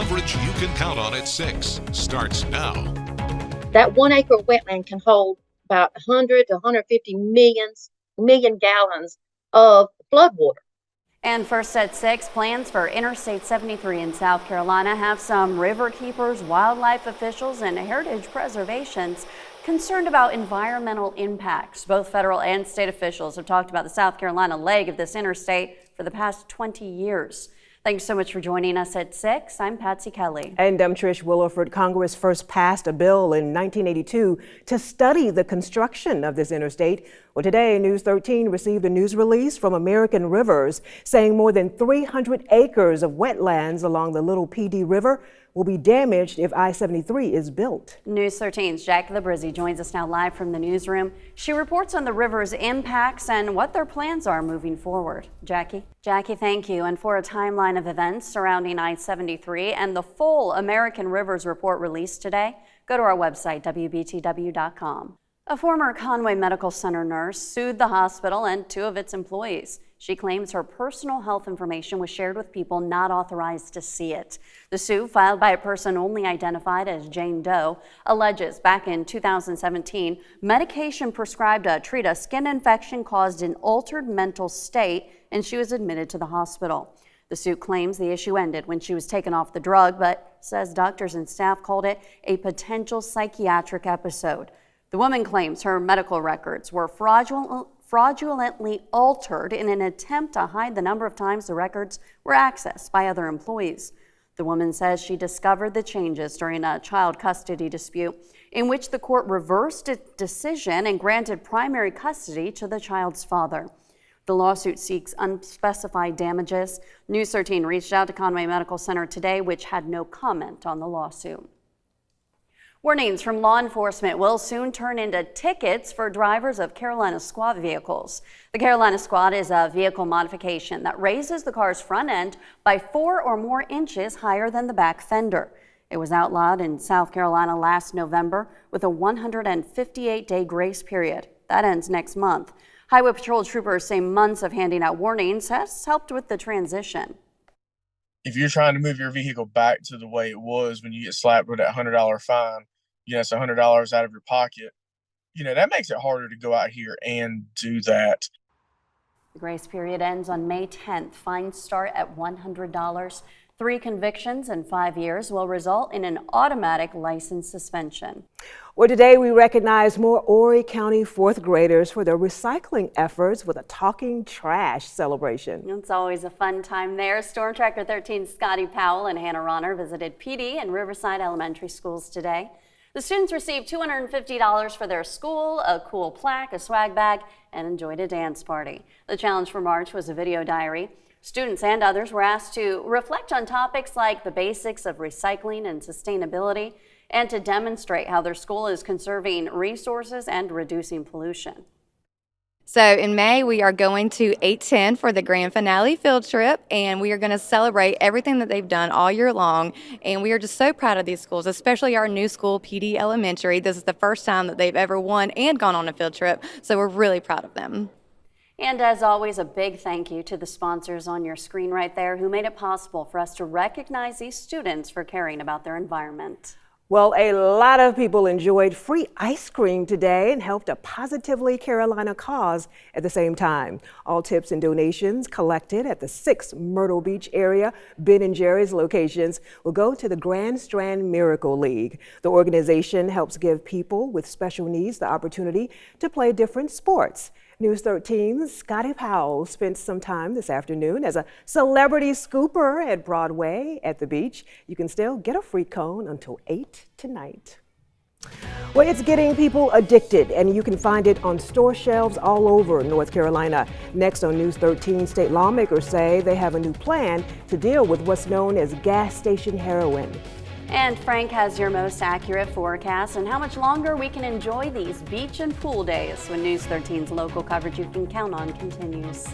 Coverage you can count on at 6 starts now. That 1 acre wetland can hold about 100 to 150 million gallons of floodwater. And first at 6, plans for Interstate 73 in South Carolina have some river keepers, wildlife officials, and heritage preservations concerned about environmental impacts. Both federal and state officials have talked about the South Carolina leg of this interstate for the past 20 years. Thanks so much for joining us at 6. I'm Patsy Kelly. And I'm Trish Williford. Congress first passed a bill in 1982 to study the construction of this interstate. Well, today, News 13 received a news release from American Rivers saying more than 300 acres of wetlands along the Little PD River will be damaged if I-73 is built. News 13's Jackie Labrizzi joins us now live from the newsroom. She reports on the river's impacts and what their plans are moving forward. Jackie, thank you. And for a timeline of events surrounding I-73 and the full American Rivers report released today, go to our website, WBTW.com. A former Conway Medical Center nurse sued the hospital and 2 of its employees. She claims her personal health information was shared with people not authorized to see it. The suit, filed by a person only identified as Jane Doe, alleges back in 2017, medication prescribed to treat a skin infection caused an altered mental state, and she was admitted to the hospital. The suit claims the issue ended when she was taken off the drug, but says doctors and staff called it a potential psychiatric episode. The woman claims her medical records were fraudulently altered in an attempt to hide the number of times the records were accessed by other employees. The woman says she discovered the changes during a child custody dispute in which the court reversed its decision and granted primary custody to the child's father. The lawsuit seeks unspecified damages. News 13 reached out to Conway Medical Center today, which had no comment on the lawsuit. Warnings from law enforcement will soon turn into tickets for drivers of Carolina Squad vehicles. The Carolina Squad is a vehicle modification that raises the car's front end by 4 or more inches higher than the back fender. It was outlawed in South Carolina last November with a 158-day grace period. That ends next month. Highway Patrol troopers say months of handing out warnings has helped with the transition. If you're trying to move your vehicle back to the way it was when you get slapped with that $100 fine, it's $100 out of your pocket. That makes it harder to go out here and do that. The grace period ends on May 10th. Fines start at $100. 3 convictions in 5 years will result in an automatic license suspension. Well, today we recognize more Horry County 4th graders for their recycling efforts with a Talking Trash celebration. It's always a fun time there. Storm Tracker 13 Scotty Powell and Hannah Ronner visited PD and Riverside Elementary schools today. The students received $250 for their school, a cool plaque, a swag bag, and enjoyed a dance party. The challenge for March was a video diary. Students and others were asked to reflect on topics like the basics of recycling and sustainability, and to demonstrate how their school is conserving resources and reducing pollution. So in May, we are going to 810 for the grand finale field trip, and we are going to celebrate everything that they've done all year long. And we are just so proud of these schools, especially our new school, PD Elementary. This is the first time that they've ever won and gone on a field trip, so we're really proud of them. And as always, a big thank you to the sponsors on your screen right there who made it possible for us to recognize these students for caring about their environment. Well, a lot of people enjoyed free ice cream today and helped a Positively Carolina cause at the same time. All tips and donations collected at the 6 Myrtle Beach area Ben & Jerry's locations will go to the Grand Strand Miracle League. The organization helps give people with special needs the opportunity to play different sports. News 13's Scotty Powell spent some time this afternoon as a celebrity scooper at Broadway at the beach. You can still get a free cone until 8 tonight. Well, it's getting people addicted, and you can find it on store shelves all over North Carolina. Next on News 13, state lawmakers say they have a new plan to deal with what's known as gas station heroin. And Frank has your most accurate forecast and how much longer we can enjoy these beach and pool days when News 13's local coverage you can count on continues.